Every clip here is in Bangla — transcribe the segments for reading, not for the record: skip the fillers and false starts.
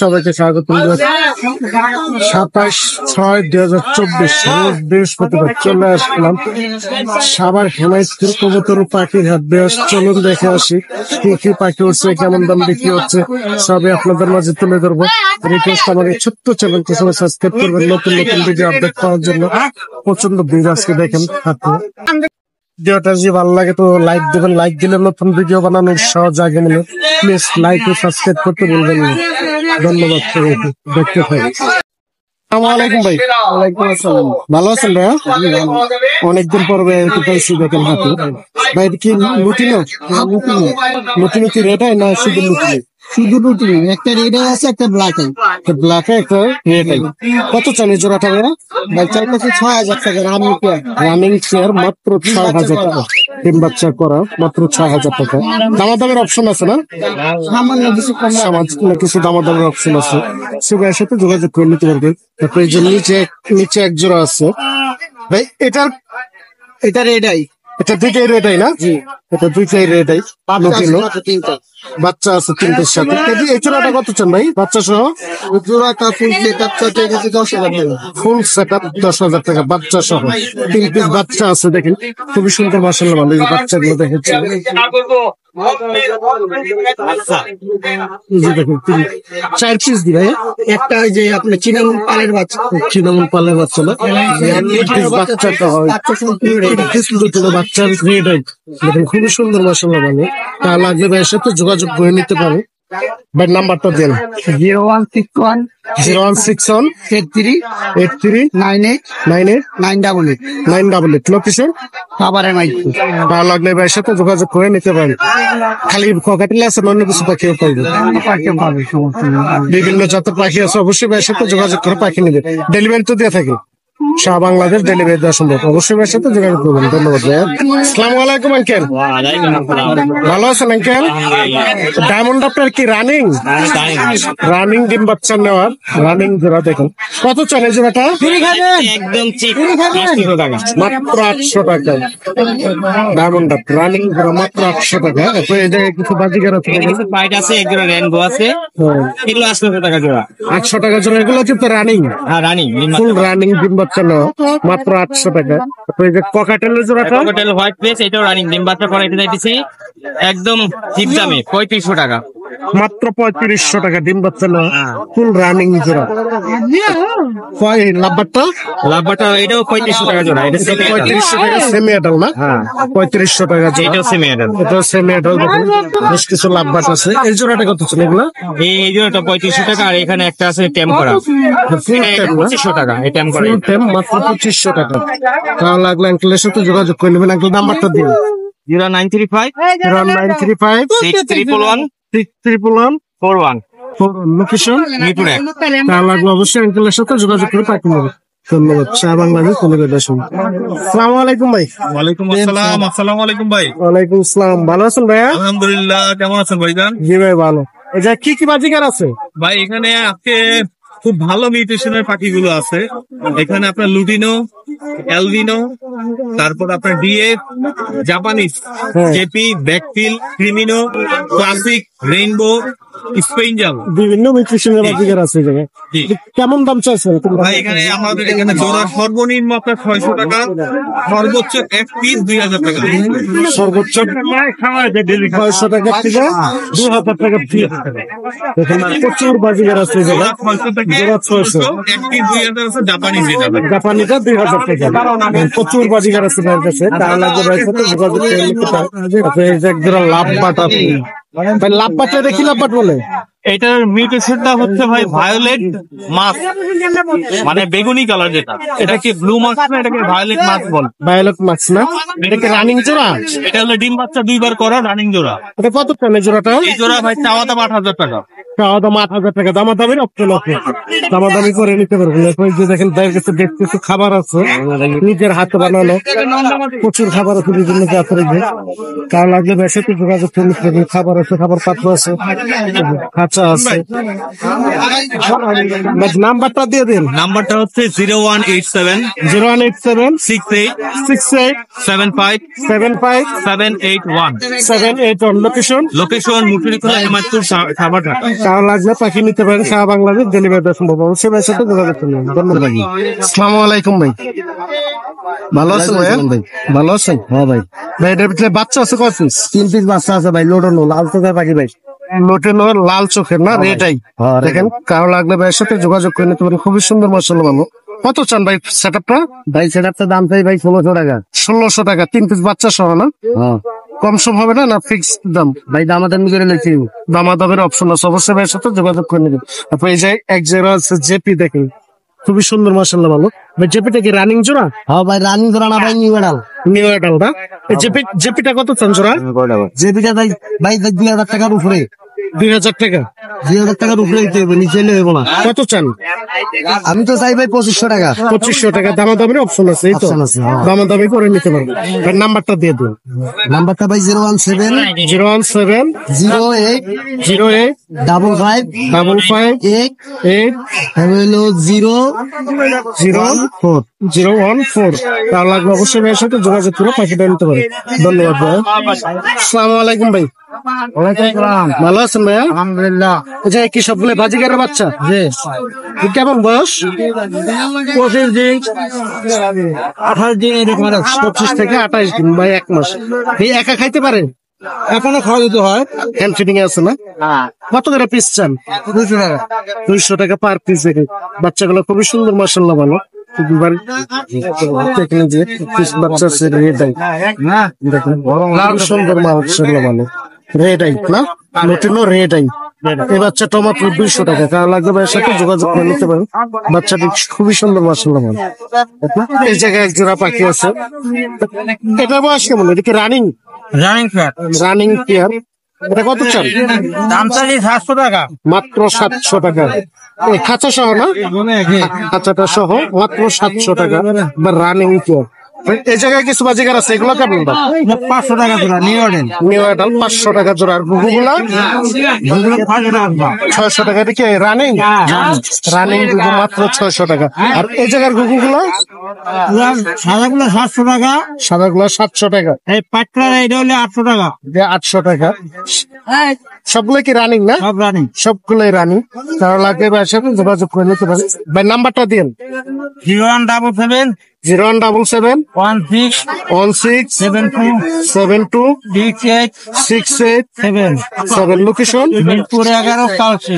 সবাইকে স্বাগত। 27/6/2024 বৃহস্পতিবার চলে আসলাম সাভার হেমায়তপুর কবুতর পাখির হাট। বেশ চলুন দেখে আসি কি কি পাখি উঠছে, কেমন দাম বিক্রি হচ্ছে, সবই আপনাদের মাঝে তুলে ধরবো। রিকোয়েস্ট আমার এই ছোট্ট চ্যানেলকে সবাই সাবস্ক্রাইব করবেন নতুন নতুন ভিডিও আপডেট পাওয়ার জন্য। প্রচন্ড ভিড় আজকে দেখেন। ভিডিওটা যদি ভালো লাগে তো লাইক দেবেন, লাইক দিলে নতুন ভিডিও বানানোর সহজ আগে মিলে। প্লিজ লাইক ও সাবস্ক্রাইব করতে বলবেন না। ধন্যবাদ। দেখতে থাকি। আসসালামু আলাইকুম ভাই। ওয়ালাইকুম আসসালাম। ভালো আছেন ভাইয়া? অনেকদিন পর পাইছি দেখেন হাতে। ভাই কি লুটিনো? লুটিনো কি রেড হয় না শুধু লুটিনো? শুধু রুটি একটা রেড আছে, একটা ব্ল্যাক ব্ল্যাক একটা রেড আই। কত চান এই জোড়াটা ভাইয়া? ভাই চার কাছে 6,000 টাকা রানিং চেয়ার মাত্র 6,000 টাকা। ডিম বাচ্চা করা মাত্র 6,000 টাকা। দামাদামের অপশন আছে না? সামান্য কিছু কম, সামান্য কিছু দামাদামের অপশন আছে। সুগারের সাথে যোগাযোগ করে নিতে পারবেন। তারপরে এই যে নিচে এক জোড়া আছে ভাই। এটা রেড আই। এটা দুইটাই রেড আই না? এটা দুইটাই রেড আই। বাচ্চা আছে তিনটের সাথে। এই জোড়াটা কত চান ভাই বাচ্চা সহ? জোড়াটা ফুল সেটআপ 10,000 টাকা। ফুল সেটআপ 10,000 টাকা বাচ্চা সহ। তিন পিস বাচ্চা আছে দেখেন, খুবই সুন্দর মাশাআল্লাহ। ভালো এই বাচ্চাগুলো দেখেছি। চার পিস দিবে। একটা যে আপনার চিনামন পালের বাচ্চা, চিনামন পালের বাচ্চা না? বাচ্চাটা হয় বাচ্চা রেড আই দেখেন, খুবই সুন্দর মাশাআল্লাহ। ভালো তা লাগলে ভাইয়ের সাথে যোগাযোগ করে নিতে পারে। ভাই নাম্বারটা দেন। 0161 0161 83 98 988 লোকেশন খাবারের মাইক। তা লাগলে ভাইয়ের সাথে যোগাযোগ করে নিতে পারেন। খালি ককাটেলে আছে, অন্য কিছু পাখিও পাইবে। বিভিন্ন জাতের পাখি আছে, অবশ্যই ভাইয়ের সাথে যোগাযোগ করে পাখি নেবে। ডেলিভারি তো দিয়ে থাকে, সারা বাংলাদেশ ডেলিভারি দেওয়া সম্ভব। অবশ্যই ভাইয়ের সাথে যোগাযোগ করবেন। ধন্যবাদ ভাইয়া। আসসালামু আলাইকুম আঙ্কেল। ভালো আছেন আঙ্কেল? ডায়মন্ড আপনার কি রানিং? রানিং ডিম বাচ্চা নেওয়ার রানিং জোড়া দেখুন। কত চলে জোড়াটা? একদম চিপ, মাত্র 800 টাকা। ডায়মন্ড আপ রানিং জোড়া মাত্র 800 টাকা। এই জায়গায় কিছু বাজিগার আছে, পাইট আছে, এক জোড়া রেনবো আছে, এগুলো 800 টাকা জোড়া। 800 টাকা জোড়া। এগুলো কিন্তু রানিং, হ্যাঁ রানিং, ফুল রানিং ডিম বাচ্চা নেওয়া মাত্র 800 টাকা। এই যে ককাটেলের জোড়াটা, ককাটেল হোয়াইট ফেস, এটাও রানিং ডিম বাচ্চা করা। এটা যাইতেছি একদম চিপ দামে 3500 টাকা। মাত্র 3500 টাকা ডিম বাচ্চা নেওয়া ফুল রানিং জোড়া। লাভবারটা এটাও 3500 টাকা জোড়া। এটা 3500 টাকা সেমি অ্যাডাল না? হ্যাঁ 3500 টাকা জোড়া। এটাও সেমি অ্যাডাল্ট, এটাও সেমি অ্যাডাল। বেশ কিছু লাভবাট আছে। এই জোড়াটা কত ছিল এগুলো? এই জোড়াটা 3500 টাকা। আর এখানে একটা আছে টেম করা, 2500 টাকা। এই টেম করা মাত্র 2500 টাকা। তাহলে লাগলে আঙ্কেলের সাথে যোগাযোগ করে নেবেন। আঙ্কেল নাম্বারটা দিন। 0935 6311 41 লোকেশন মিরপুর 1। তাহলে লাগলে অবশ্যই আঙ্কেলের সাথে যোগাযোগ করে পাঠিয়ে নেবেন। ধন্যবাদ। সারা বাংলাদেশ আসসালামু আলাইকুম ভাই। ওয়ালাইকুম আসসালাম। আসসালামু আলাইকুম ভাই। ওয়ালাইকুম আসসালাম। ভালো আছেন ভাইয়া? আলহামদুলিল্লাহ, কেমন আছেন ভাইজান? জি ভাই ভালো। এই যে কি কি বাজিকার আছে ভাই? এখানে আজকে খুব ভালো মিউটেশনের পাখিগুলো আছে। এখানে আপনার লুটিনো, অ্যালবিনো, তারপর আপনার DF, Japanese, JP, backfill, creamino, classic, rainbow, spangle, বিভিন্ন মিউটেশনের বাজিকার আছে। কেমন দাম চাইছেন ভাই? এখানে আমাদের এখানে জোড়া সর্বনিম্ন আপনার 600 টাকা, সর্বোচ্চ এক পিস 2000 টাকা, সর্বোচ্চ 600 টাকা থেকে 2000 টাকা ফি। প্রচুর বাজিকার আছে। জোড়া 600 টাকা, জোড়া 600, এক পিস 2000 আছে। জাপানিটা 2000 টাকা। প্রচুর বাজিকার আছে ভাইয়ের কাছে। তাহলে যোগাযোগ করে নিতে পারেন। লাভ বাট আছে ভাই। লাভ বাটটা দেখি লাভ বাট বলে। এটার মিউটেশনটা হচ্ছে ভাই ভায়োলেট মাস্ক, মানে বেগুনি কালার যেটা। এটা কি ব্লু মাস্ক না, এটাকে ভায়োলেট মাস্ক বল। ভায়োলেট মাস্ক না? এটা কি রানিং জোড়া? এটা হলো ডিম বাচ্চা 2 বার করা রানিং জোড়া। এটা কত টানে জোড়াটা? এই জোড়া ভাই চাওয়া দাম 8000 টাকা। চাওয়া দাম 8,000 টাকা, দামাদামির অপশন আছে, দামাদামি করে নিতে পারবেন। এরপর যে দেখেন ভাইয়ের কাছে বেশ কিছু খাবার আছে, নিজের হাতে বানানো প্রচুর খাবার আছে বিভিন্ন জাতের। কার লাগলে বেশি তো যোগাযোগ করে নিতে পারবেন। খাবার আছে, খাবার পাত্র আছে, খাঁচা আছে। নাম্বারটা দিয়ে দিন। নাম্বারটা হচ্ছে 0187 0187 68 68 75 75 781। 781। Location location Muturikhola Hemayetpur Savar Dhaka. কার লাগলে পাখি নিতে পারেন, সারা বাংলাদেশ ডেলিভারি দেওয়া সম্ভব। অবশ্যই ভাইয়ের সাথে যোগাযোগ করবেন। ধন্যবাদ ভাই। আসসালামু আলাইকুম ভাই, ভালো আছেন ভাইয়া? ভাই ভালো আছেন? হ্যাঁ ভাই, ভাই এটার ভিতরে বাচ্চা আছে কয় পিস? 3 পিস বাচ্চা আছে ভাই, লোটানো লাল চোখের পাখি ভাই। লোটেনো লাল চোখের না, রেটাই। হ্যাঁ, দেখেন কারো লাগলে ভাইয়ের সাথে যোগাযোগ করে নিতে পারেন। খুবই সুন্দর মাশাআল্লাহ। ভালো। কত চান ভাই সেটআপটা? ভাই সেটার দাম চাই ভাই 1600 টাকা। 1600 টাকা, 3 পিস বাচ্চা সহ না? হ্যাঁ কম সম হবে না, না ফিক্সড দাম? ভাই দামাদামি করে লেছি। দামাদামের অপশন আছে, অবশ্যই ভাইয়ের সাথে যোগাযোগ করে নেবেন। তারপর এই যে এক জায়গা আছে জেপি, দেখেন খুবই সুন্দর মাশাআল্লাহ। ভালো ভাই। জেপিটা কি রানিং জোড়া? হ্যাঁ ভাই, রানিং ধরা না ভাই, নিউ মেডাল। নিউ এডাল না? এই জেপিটা কত চান জোড়া? যে পিঠা ভাই ভাই 2000 টাকার উপরে, 2000 টাকা। 2000 টাকার উপরে দিতে হবে, নিচে হলে হইব না। কত চান? আমি তো চাই ভাই 2500 টাকা। 2500 টাকা। দামাদামের অপশন আছে, এই তো? Option আছে, হ্যাঁ। দামাদামি করে নিতে পারবেন। ভাই নাম্বারটা দিয়ে দিন। নাম্বারটা ভাই 017 017 08 08 55 55 8 8 হলো 014 014। তার লাগবে অবশ্যই ভাইয়ের সাথে যোগাযোগ করে পাখিটা নিতে পারেন। ধন্যবাদ ভাই। আসসালামু আলাইকুম ভাই, ওয়ালাইকুম সালাম। ভালো আছেন ভাইয়া? আলহামদুলিল্লাহ। আচ্ছা, কি সবগুলো বাজিগারের বাচ্চা? জি, কেমন বয়স? 25 দিন 28 দিন এরকম। 25 থেকে 28 দিন, ভাই 1 মাস। এই একা খাইতে পারে? এখনো খাওয়া দিতে হয়। হ্যান্ড ফিডিং এ আছে না? কত করে পিস চান? 200 টাকা। 200 টাকা পার পিস। দেখেন বাচ্চাগুলো খুবই সুন্দর মাশাআল্লাহ। ভালো। দেখেন যে পিস বাচ্চা আছে, রেড আই। দেখেন লাল সুন্দর মাশাআল্লাহ। ভালো। রেড আই না, লুটিনো রেড আই। এই বাচ্চাটা মাত্র 200 টাকা। কার লাগবে ভাইয়ের সাথে যোগাযোগ করে নিতে পারেন। বাচ্চাটি খুবই সুন্দর মাশাআল্লাহ। ভালো। এই জায়গায় এক জোড়া পাখি আছে। এটা বয়স কেমন? এটা কি রানিং? Running pair. এটা কত চান? দাম চাই 700 টাকা। মাত্র 700 টাকা। এই খাঁচা সহ না? খাঁচাটা সহ মাত্র 700 টাকা। বা রানিং পেয়ার। এই জায়গায় কিছু বাজিগার আছে, এগুলো কেমন দাম? 500 টাকা জোড়া, নিউ অর্ডেন। নিউ এডাল 500 টাকা জোড়া। আর গুগুগুলা 600 টাকা। এটা কি রানিং? রানিং গুগু মাত্র 600 টাকা। আর এই জায়গার গুগুগুলা সাদাগুলো 700 টাকা। সাদাগুলা 700 টাকা। এই পাটরা এটা হলে 800 টাকা। 800 টাকা। সবগুলো কি রানিং না? সব রানিং। সবগুলোই রানিং। তারা লাগবে ভাইয়ের সাথে যোগাযোগ করে নিতে পারেন। ভাই নাম্বারটা দিন। 0177 0177 16 16 72 72 68 68 7। লোকেশন মিরপুর 11 কালসি।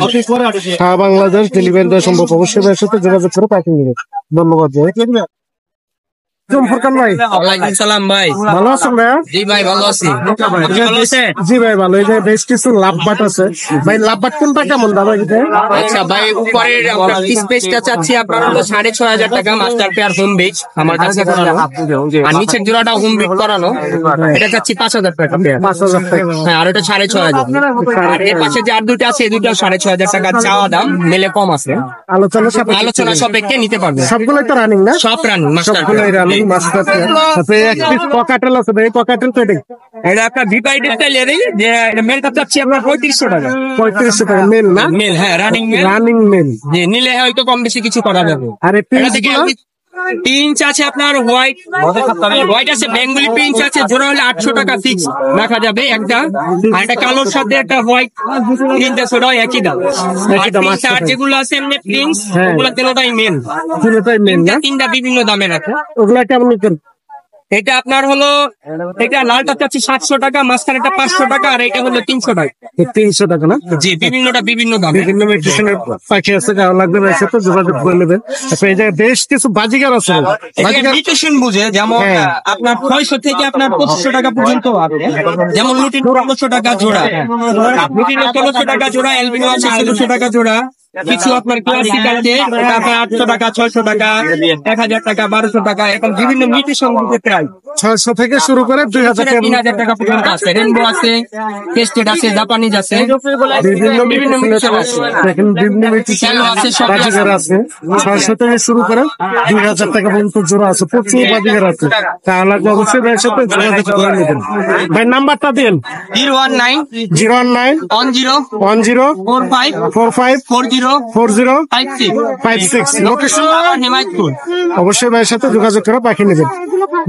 সারা বাংলাদেশ ডেলিভারি দেওয়া সম্ভব। অবশ্যই ভাইয়ের সাথে যোগাযোগ করে পাঠিয়ে নেবেন। ধন্যবাদ ভাই। ফুরকান ভাই, ওয়ালাইকুম সালাম ভাই। ভালো আছেন ভাইয়া? জি ভাই, ভালো আছি। জি ভাই ভালো। এই যে বেশ কিছু লাভবাট আছে ভাই। লাভবাট কোনটা কেমন দাম? আচ্ছা ভাই, উপরের আপনার স্পেসটা চাচ্ছি আপনার হলো 6500 টাকা, মাস্টার পেয়ার হোম বিট আমার কাছে করানো। আর নিচের জোড়াটা হোম বিট করানো, এটা চাচ্ছি 5000 টাকা পেয়ার। 5000 টাকা। হ্যাঁ, আর ওটা 6500। আর এর পাশে যে আর দুটো আছে, এই দুটো 6500 টাকা চাওয়া দাম, মেলে কম আছে। আলোচনা সাপেক্ষে নিতে পারবে। সবগুলোই তো রানিং না? সব রানিং মাস্টার সবগুলোই রানিং মাস্টার পেয়ার। তারপরে এক পিস পকাটেল আছে ভাই। পকাটেল তো এটা এটা আপনার ভিপাইড স্টাইলেরই, যে মেলটা চাচ্ছি আপনার 3500 টাকা। 3500 টাকা মেল না? মেল, হ্যাঁ রানিং মেল। Running male. যে নিলে হয়তো কম বেশি কিছু করা যাবে। আর এই এটা থেকে পিঞ্চ আছে আপনার হোয়াইট, হোয়াইট আছে, বেঙ্গলি পিঞ্চ আছে, জোড়া হলে 800 টাকা ফিক্স রাখা যাবে একটা। আর একটা কালোর সাথে একটা হোয়াইট পিঞ্চ আছে, ওটাও একই দাম। আর যেগুলো আছে এমনি পিঞ্চ, ওগুলো তেলোটাই মেন। দুটোই মেল না? তিনটা বিভিন্ন দামের আছে। ওগুলা কেমন নিতেন? এটা আপনার হলো, এটা লালটা চাচ্ছি 700 টাকা, মাঝখানেটা 500 টাকা, আর এটা হলো 300 টাকা। 300 টাকা না? জি, বিভিন্নটা বিভিন্ন দাম। বিভিন্ন মেডিসিনের পাখি আছে, কারো লাগবে ভাইয়ের সাথে যোগাযোগ করে নেবেন। তারপরে এই জায়গায় বেশ কিছু বাজিগার আছে। বাজিগার মিউটেশন বুঝে, যেমন আপনার 600 থেকে আপনার 2500 টাকা পর্যন্ত আছে। যেমন লুটিন 1600 টাকা জোড়া, লুটিন 1600 টাকা জোড়া, এলবিনো আছে 1600 টাকা জোড়া, কিছু আপনার ক্লাসিক আছে, ওটা আপনার 800 টাকা, 600 টাকা, 1000 টাকা, 1200 টাকা, এখন বিভিন্ন মিটি সংগীতের প্রায় 600 থেকে শুরু করে 2000 টাকা 3000 টাকা পর্যন্ত আছে। রেনবো আছে, টেস্টেড আছে, জাপানিজ আছে, বিভিন্ন মিক্সার আছে, দেখেন বিভিন্ন শ্যালো আছে, সবই আছে। বাজিগার আছে 600 থেকে শুরু করে 2000 টাকা পর্যন্ত জোড়া আছে, প্রচুর বাজিগার আছে। তাহলে অবশ্যই ভাইয়ের সাথে যোগাযোগ করে নেবেন। ভাই নাম্বারটা দিন 019 019 10 10 45 45 40 40 56 56 লোকেশন। হিমায়তপুর। অবশ্যই ভাইয়ের সাথে যোগাযোগ করে পাখি নেবেন।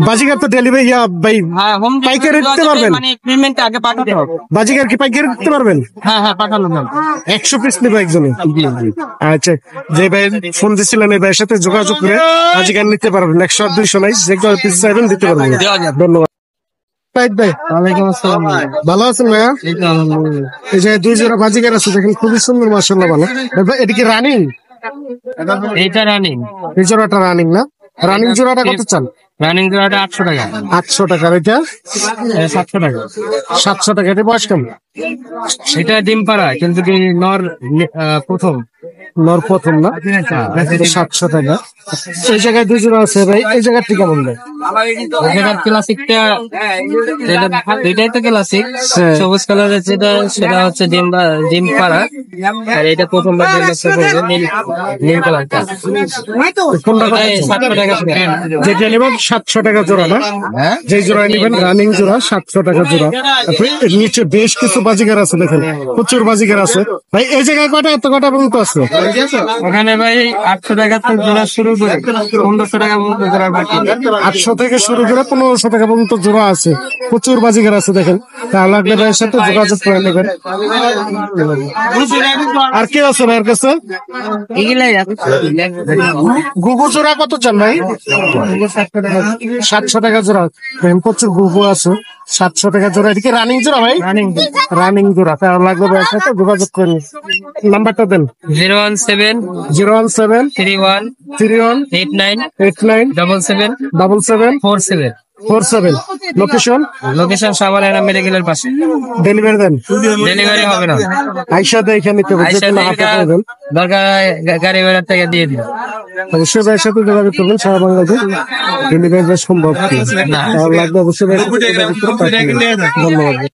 বাজিগার তো ডেলিভারি ভাই হ্যাঁ, হোম পাইকারি দিতে পারবেন? মানে পেমেন্ট আগে পাঠাতে হবে। বাজিগার কি পাইকারি দিতে পারবেন? হ্যাঁ হ্যাঁ, পাঠানো যাবে। 100 পিস নেবে একজনে। আচ্ছা, যে ভাই ফোন দিছিলেন এই ভাইয়ের সাথে যোগাযোগ করে বাজিগার নিতে পারবেন। 100 আর 200 নাই, যে পিস চাইবেন দিতে পারবেন। দেওয়া যাবে। ধন্যবাদ। সাইদ ভাই ওয়ালাইকুম আসসালাম। ভালো আছেন ভাইয়া? এই তো আলহামদুলিল্লাহ। এই যে 2 জোড়া বাজিগার আছে দেখেন, খুবই সুন্দর মাশাআল্লাহ। ভালো এটা কি রানিং? এইটা রানিং। এই জোড়াটা রানিং না? রানিং জোড়াটা কত চান? রানিং জোড়াটা 800 টাকা। 800 টাকা। এটা 700 টাকা। 700 টাকা। এটা বয়স কেমন? এটা ডিম পাড়া, কিন্তু কি নর প্রথম। নর প্রথম না? 700 টাকা। এই জায়গায় 2 জোড়া আছে ভাই, এই জায়গাটি কেমন ভাই? এটার ক্লাসিকটা, এটাই তো ক্লাসিক। হ্যাঁ। সবুজ কালারের যেটা, সেটা হচ্ছে ডিম পাড়া। আর এটা প্রথমবার নীল কালারটা। কোনটা কত? এই 700 টাকা করে। যেটা নেবেন 700 টাকা জোড়া না? হ্যাঁ, যে জোড়া নেবেন রানিং জোড়া 700 টাকা জোড়া। তারপরে এর নিচে বেশ কিছু বাজিগার আছে দেখেন, প্রচুর বাজিগার আছে ভাই। এই জায়গায় কটা এত কটা পর্যন্ত আছে? ওখানে ভাই 800 টাকা তো জোড়া শুরু করে 1500 টাকা পর্যন্ত জোড়া বাকি। 800 থেকে শুরু করে 1500 টাকা পর্যন্ত জোড়া আছে, প্রচুর বাজিগার আছে দেখেন। তা লাগলে ভাইয়ের সাথে যোগাযোগ করে নেবেন। আর কি আছে ভাইয়ের কাছে? এগুলাই গুগু জোড়া কত চান ভাই? 700 টাকা জোড়া দেখেন, প্রচুর গুগু আছে 700 টাকা জোড়া। এদিকে রানিং জোড়া ভাই? রানিং জোড়া। তা লাগলে ভাইয়ের সাথে যোগাযোগ করে নিন। নাম্বারটা দেন। 017 017 31 31 89 89 77 77 47। 47। লোকেশন? লোকেশন সাভার মেডিকেলের পাশে। ডেলিভারি দেন? ডেলিভারি হবে না, আইসা দেখে নিতে হবে, যে কোনো হাতে পাবেন। দরকার গাড়ি ভাড়ার থেকে দিয়ে দিন। অবশ্যই ভাইয়ের সাথে যোগাযোগ করবেন। সারা বাংলাদেশে ডেলিভারি সম্ভব কি? তাহলে লাগবে অবশ্যই ভাইয়ের সাথে যোগাযোগ করে পাঠিয়ে দেবেন। ধন্যবাদ।